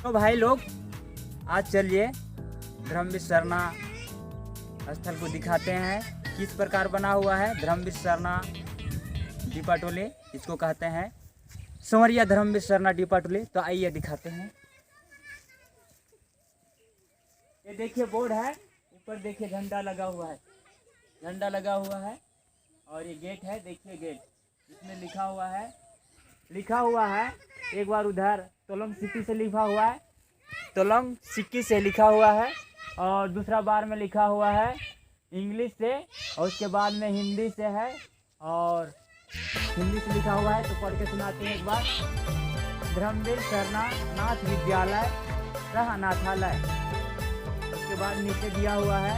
तो भाई लोग आज चलिए धर्मवीर सरना स्थल को दिखाते हैं किस प्रकार बना हुआ है। धर्मवीर सरना डिपाटोले इसको कहते हैं, संवरिया धर्मवीर सरना डिपाटोले। तो आइए दिखाते हैं। ये देखिए बोर्ड है, ऊपर देखिए झंडा लगा हुआ है, झंडा लगा हुआ है। और ये गेट है, देखिए गेट, इसमें लिखा हुआ है एक बार उधर तोलंग सिक्की से लिखा हुआ है, तोलंग सिक्की से लिखा हुआ है। और दूसरा बार में लिखा हुआ है इंग्लिश से, और उसके बाद में हिंदी से है, और हिंदी से लिखा हुआ है। तो पढ़ के सुनाते हैं एक बार। धर्मवीर सरना नाथ विद्यालय सह अनाथालय। उसके बाद नीचे दिया हुआ है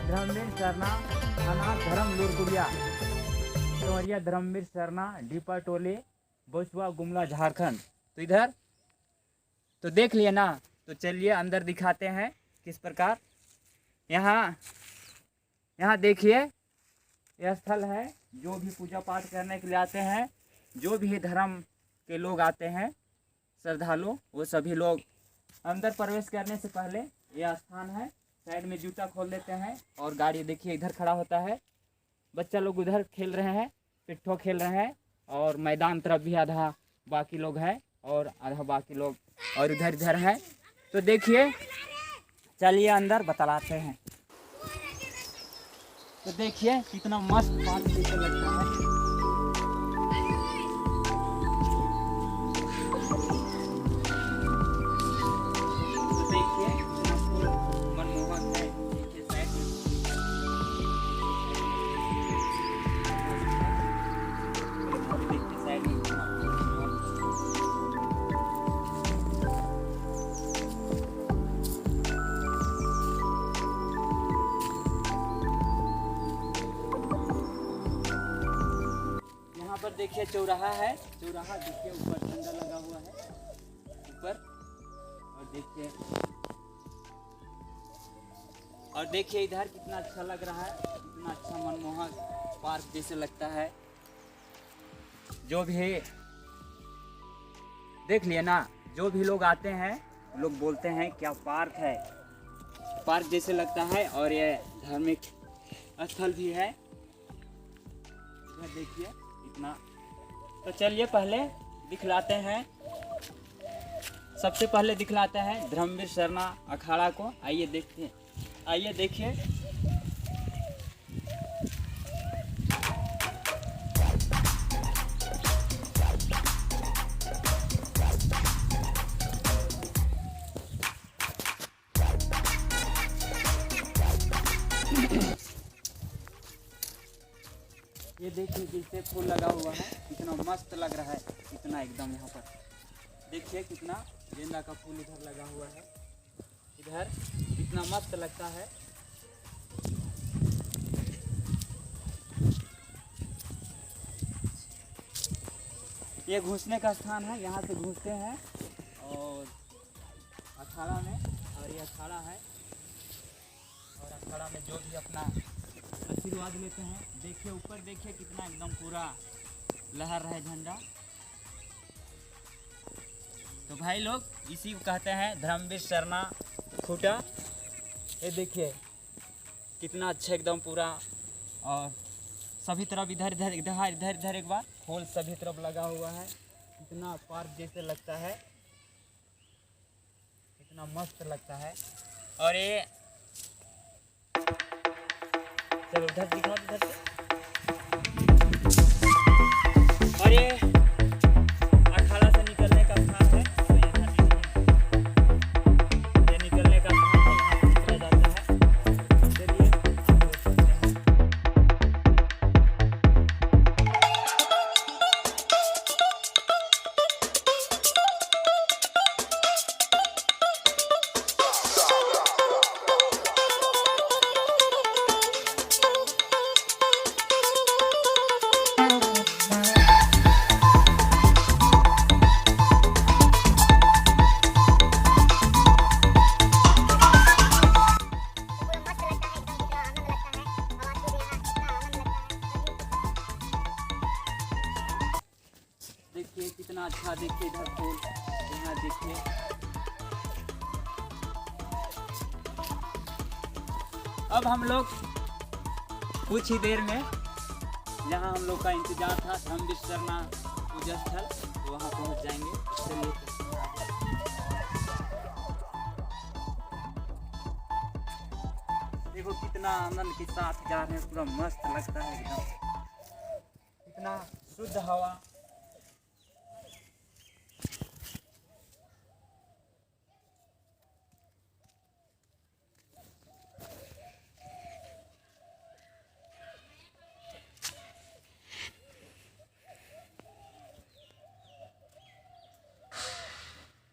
धर्मवीर सरना अनाथ धर्म लुरगुड़िया, संवरिया धर्मवीर सरना डिपाटोले, बसुआ गुमला, झारखंड। तो इधर तो देख लिए ना, तो चलिए अंदर दिखाते हैं किस प्रकार। यहाँ देखिए यह स्थल है, जो भी पूजा पाठ करने के लिए आते हैं, जो भी धर्म के लोग आते हैं श्रद्धालु, वो सभी लोग अंदर प्रवेश करने से पहले यह स्थान है, साइड में जूता खोल देते हैं। और गाड़ी देखिए इधर खड़ा होता है, बच्चा लोग उधर खेल रहे हैं, पिट्ठो खेल रहे हैं। और मैदान तरफ भी आधा बाकी लोग हैं और आधा बाकी लोग और इधर है। तो देखिए चलिए अंदर बतलाते हैं। तो देखिए कितना मस्त पार्क जैसे लगता है। तो देखिए मनमोहक है। देखिए साइड में पर देखिए चौराहा है, चौराहा देखिए ऊपर झंडा लगा हुआ है ऊपर। और देखिए इधर कितना अच्छा लग रहा है, कितना अच्छा मनमोहक पार्क जैसे लगता है। जो भी देख लिए ना, जो भी लोग आते हैं लोग बोलते हैं क्या पार्क है, पार्क जैसे लगता है। और ये धार्मिक स्थल भी है, इधर देखिए इतना। तो चलिए पहले दिखलाते हैं, सबसे पहले दिखलाते हैं धर्मवीर सरना अखाड़ा को। आइए देखते हैं, आइए देखिए। ये देखिए जिससे फूल लगा हुआ है, कितना मस्त लग रहा है, कितना एकदम। यहाँ पर देखिए कितना गेंदा का फूल इधर लगा हुआ है, इधर कितना मस्त लगता है। ये घुसने का स्थान है, यहाँ से घुसते हैं और अखाड़ा में। और ये अखाड़ा है, और अखाड़ा में जो भी अपना आशीर्वाद लेते हैं। देखिए ऊपर देखिए कितना एकदम पूरा लहर रहा है झंडा। तो भाई लोग इसी को कहते हैं धर्मवीर सरना खूटा। ये देखिए कितना अच्छा एकदम पूरा, और सभी तरफ इधर एक बार फूल सभी तरफ लगा हुआ है, कितना पार्क जैसे लगता है, कितना मस्त लगता है। और ये चलो उधर दिखाओ, उधर से। और ये अखाड़ा से निकलने का स्थान है, तो ये निकलने का स्थान है, यहाँ से निकला जाता है। चलिए अब हम लोग कुछ ही देर में जहाँ हम लोग का इंतजार था धर्म विश्वकर्मा पूजा स्थल, तो वहाँ पहुँच जाएंगे। चलिए देखो कितना आनंद के साथ जा रहे हैं, पूरा मस्त लगता है एकदम, कितना शुद्ध हवा।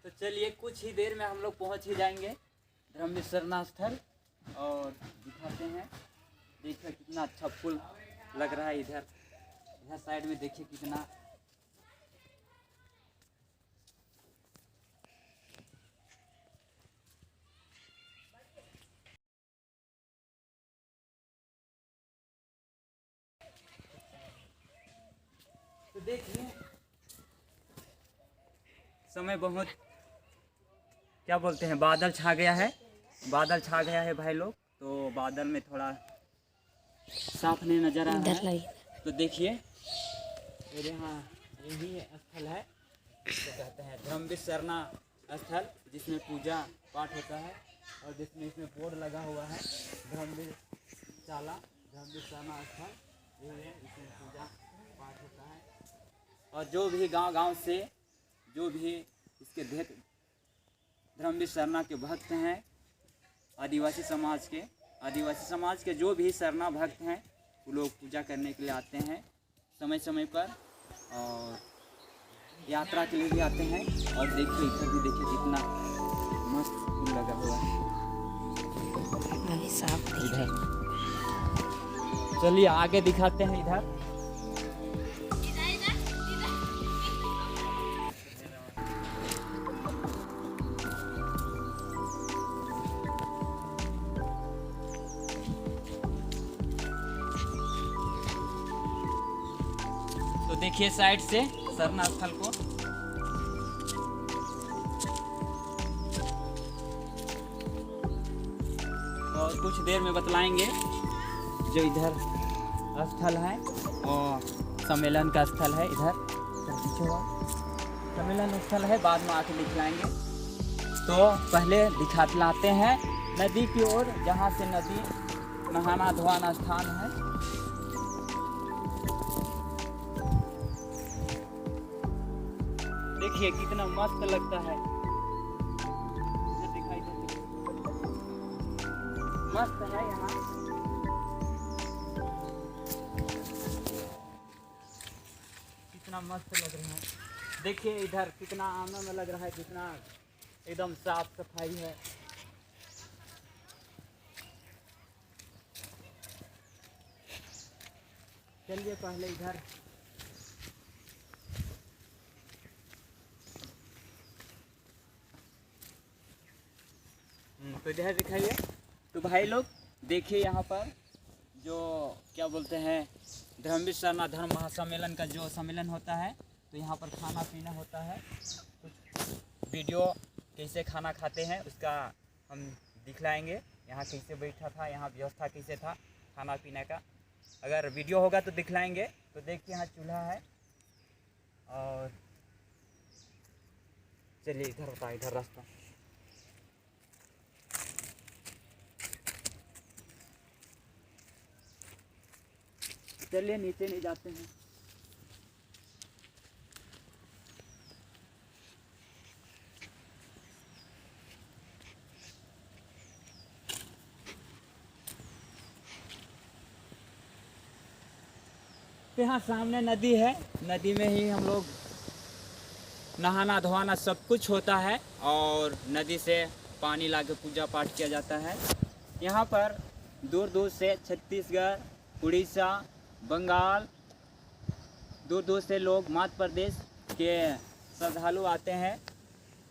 तो चलिए कुछ ही देर में हम लोग पहुंच ही जाएंगे धर्म विश्वकर्मा स्थल, और दिखाते हैं। देखिए कितना अच्छा फूल लग रहा है इधर साइड में, देखिए कितना तो देखिए समय बहुत क्या बोलते हैं, बादल छा गया है, बादल छा गया है भाई लोग। तो बादल में थोड़ा साफ नहीं नजर आ रहा है। तो देखिए मेरे यहाँ यही स्थल है, तो कहते हैं धर्म विश्वकर्मा स्थल, जिसमें पूजा पाठ होता है, और जिसमें इसमें बोर्ड लगा हुआ है धर्म विश्वकर्मा स्थल, यही है, इसमें पूजा पाठ होता है। और जो भी गांव से जो भी इसके धर्म विश्वकर्मा के भक्त हैं, आदिवासी समाज के जो भी सरना भक्त हैं, वो लोग पूजा करने के लिए आते हैं समय समय पर, और यात्रा के लिए भी आते हैं। और देखिए इधर भी देखिए कितना मस्त फूल लगा हुआ है साफ इधर। चलिए आगे दिखाते हैं इधर। तो देखिए साइड से सरना स्थल को, और कुछ देर में बतलाएंगे जो इधर स्थल है, और सम्मेलन का स्थल है इधर, सम्मेलन स्थल है, बाद में आके दिखलाएंगे। तो पहले दिखाते हैं नदी की ओर, जहाँ से नदी नहाना धोना स्थान है। देखिए कितना मस्त लगता है, दिखाई दे मस्त है यहाँ। कितना मस्त लग रहा है, देखिए इधर कितना आनंद लग रहा है, कितना एकदम साफ सफाई है। चलिए पहले इधर तो इधर दिखाइए। तो भाई लोग देखिए यहाँ पर जो क्या बोलते हैं धर्म विश्वकर्मा धर्म महासम्मेलन का जो सम्मेलन होता है, तो यहाँ पर खाना पीना होता है। कुछ वीडियो कैसे खाना खाते हैं उसका हम दिखलाएंगे, यहाँ कैसे बैठा था, यहाँ व्यवस्था कैसे था खाना पीने का, अगर वीडियो होगा तो दिखलाएंगे। तो देखिए यहाँ चूल्हा है, और चलिए इधर होता है, इधर रास्ता। चलिए नीचे नहीं जाते हैं। तो यहाँ सामने नदी है, नदी में ही हम लोग नहाना धोना सब कुछ होता है, और नदी से पानी लाके पूजा पाठ किया जाता है। यहाँ पर दूर दूर से छत्तीसगढ़, उड़ीसा, बंगाल, दूर दूर से लोग मध्य प्रदेश के श्रद्धालु आते हैं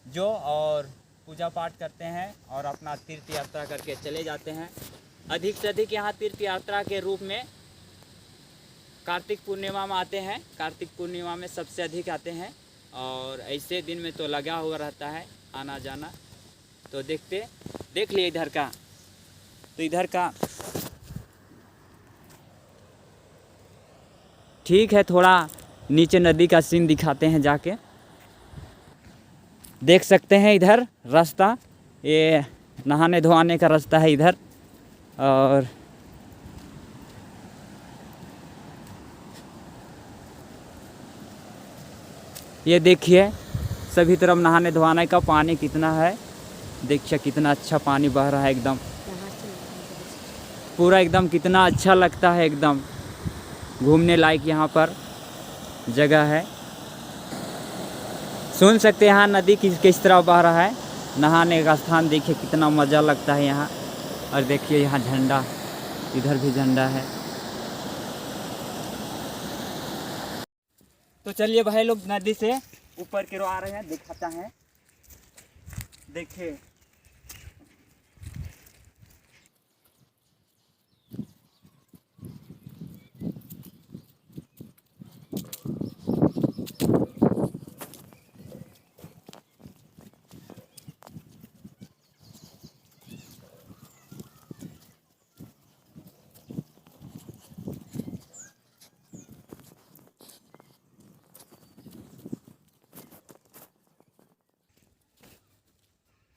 जो, और पूजा पाठ करते हैं और अपना तीर्थ यात्रा करके चले जाते हैं। अधिक से अधिक यहाँ तीर्थ यात्रा के रूप में कार्तिक पूर्णिमा में आते हैं, कार्तिक पूर्णिमा में सबसे अधिक आते हैं, और ऐसे दिन में तो लगा हुआ रहता है आना जाना। तो देख लिए इधर का, तो इधर का ठीक है, थोड़ा नीचे नदी का सीन दिखाते हैं जाके। देख सकते हैं इधर रास्ता, ये नहाने धोआने का रास्ता है इधर। और ये देखिए सभी तरफ नहाने धोआने का पानी कितना है। देखिए कितना अच्छा पानी बह रहा है, एकदम पूरा एकदम कितना अच्छा लगता है, एकदम घूमने लायक यहाँ पर जगह है। सुन सकते हैं यहाँ नदी किस तरह बह रहा है। नहाने का स्थान देखिए कितना मज़ा लगता है यहाँ। और देखिए यहाँ झंडा, इधर भी झंडा है। तो चलिए भाई लोग नदी से ऊपर की ओर आ रहे हैं, दिखाता है। देखिए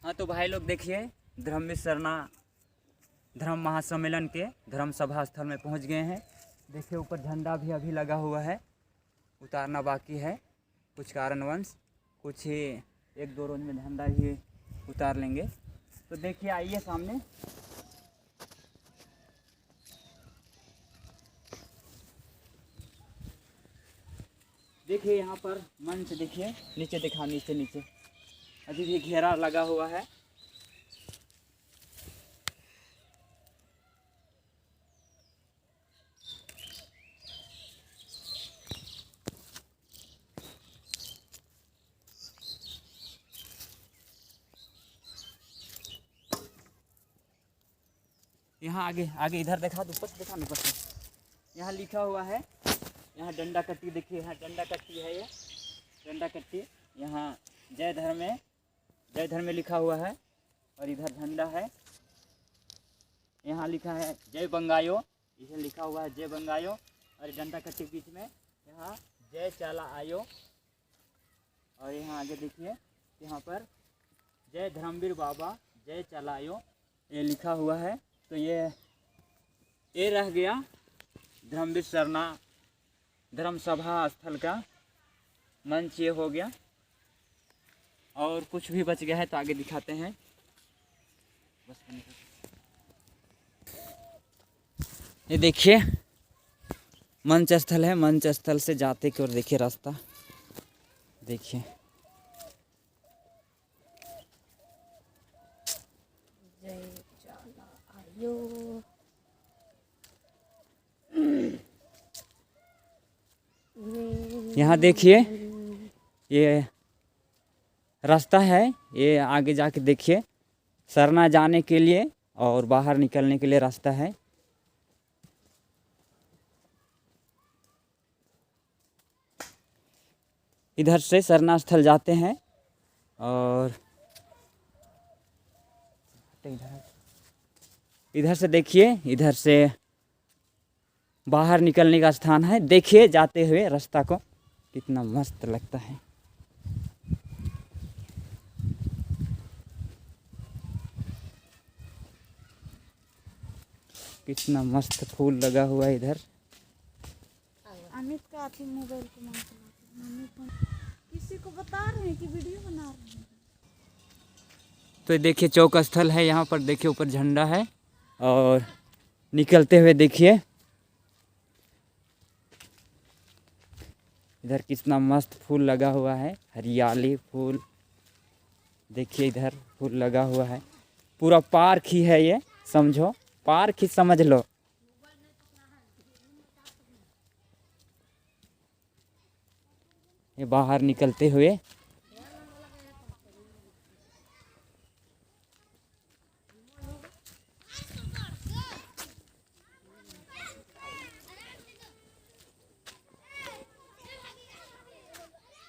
हाँ, तो भाई लोग देखिए धर्मवीर सरना धर्म महासम्मेलन के धर्म सभा स्थल में पहुंच गए हैं। देखिए ऊपर झंडा भी अभी लगा हुआ है, उतारना बाकी है कुछ कारणवश। कुछ ही 1-2 रोज में झंडा भी उतार लेंगे। तो देखिए आइए सामने। देखिए यहाँ पर मंच, देखिए नीचे दिखा, नीचे अभी भी घेरा लगा हुआ है। यहाँ आगे इधर दिखा दो, ऊपर दिखा ऊपर से। यहाँ लिखा हुआ है, यहाँ डंडा कट्टी, देखिए यहाँ डंडा कट्टी है। ये डंडा कट्टी यहाँ जय धर्म में लिखा हुआ है। और इधर झंडा है, यहाँ लिखा है जय बंगायो, इधर लिखा हुआ है जय बंगायो। और डंडा कट्टी के बीच में यहाँ जय चाला आयो। और यहाँ आगे देखिए यहाँ पर जय धर्मवीर बाबा जय चाला आयो ये लिखा हुआ है। तो ये रह गया धर्मवीर सरना धर्म सभा स्थल का मंच, ये हो गया। और कुछ भी बच गया है तो आगे दिखाते हैं। ये देखिए मंच स्थल है, मंच स्थल से जाते की ओर देखिए रास्ता, देखिए यहाँ देखिए ये रास्ता है। ये आगे जाके देखिए सरना जाने के लिए और बाहर निकलने के लिए रास्ता है। इधर से सरना स्थल जाते हैं और इधर से देखिए, इधर से बाहर निकलने का स्थान है। देखिए जाते हुए रास्ता को कितना मस्त लगता है। कितना मस्त फूल लगा हुआ है इधर। अमित का आती मोबाइल को मम्मी किसी को बता रहे हैं कि वीडियो बना रहे हैं। तो देखिए चौक स्थल है, यहाँ पर देखिए ऊपर झंडा है। और निकलते हुए देखिए इधर कितना मस्त फूल लगा हुआ है, हरियाली फूल। देखिए इधर फूल लगा हुआ है, पूरा पार्क ही है ये, समझो पार्क ही समझ लो। ये बाहर निकलते हुए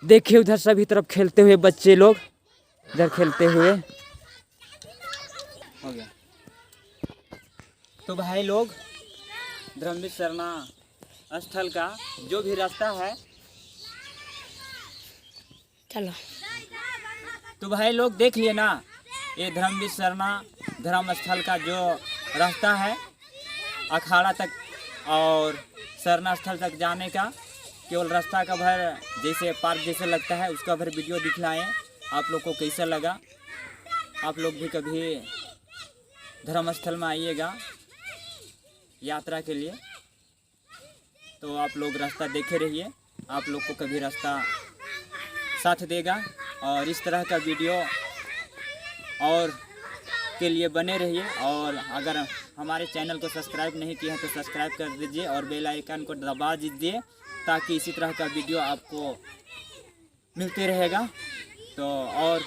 देखिए उधर सभी तरफ खेलते हुए बच्चे लोग, इधर खेलते हुए हो गया। तो भाई लोग धर्मवीर सरना स्थल का जो भी रास्ता है। चलो तो भाई लोग देख लिए ना, ये धर्मवीर सरना धर्म स्थल का जो रास्ता है अखाड़ा तक और सरना स्थल तक जाने का, केवल रास्ता का भर जैसे पार्क जैसे लगता है उसका भर वीडियो दिखलाएं। आप लोग को कैसा लगा? आप लोग भी कभी धर्म स्थल में आइएगा यात्रा के लिए, तो आप लोग रास्ता देखे रहिए, आप लोग को कभी रास्ता साथ देगा। और इस तरह का वीडियो और के लिए बने रहिए। और अगर हमारे चैनल को सब्सक्राइब नहीं किया है तो सब्सक्राइब कर दीजिए और बेल आइकन को दबा दीजिए, ताकि इसी तरह का वीडियो आपको मिलते रहेगा। तो और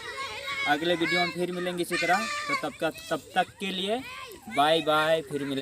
अगले वीडियो में फिर मिलेंगे इसी तरह। तो तब तक के लिए बाय बाय, फिर मिलेंगे।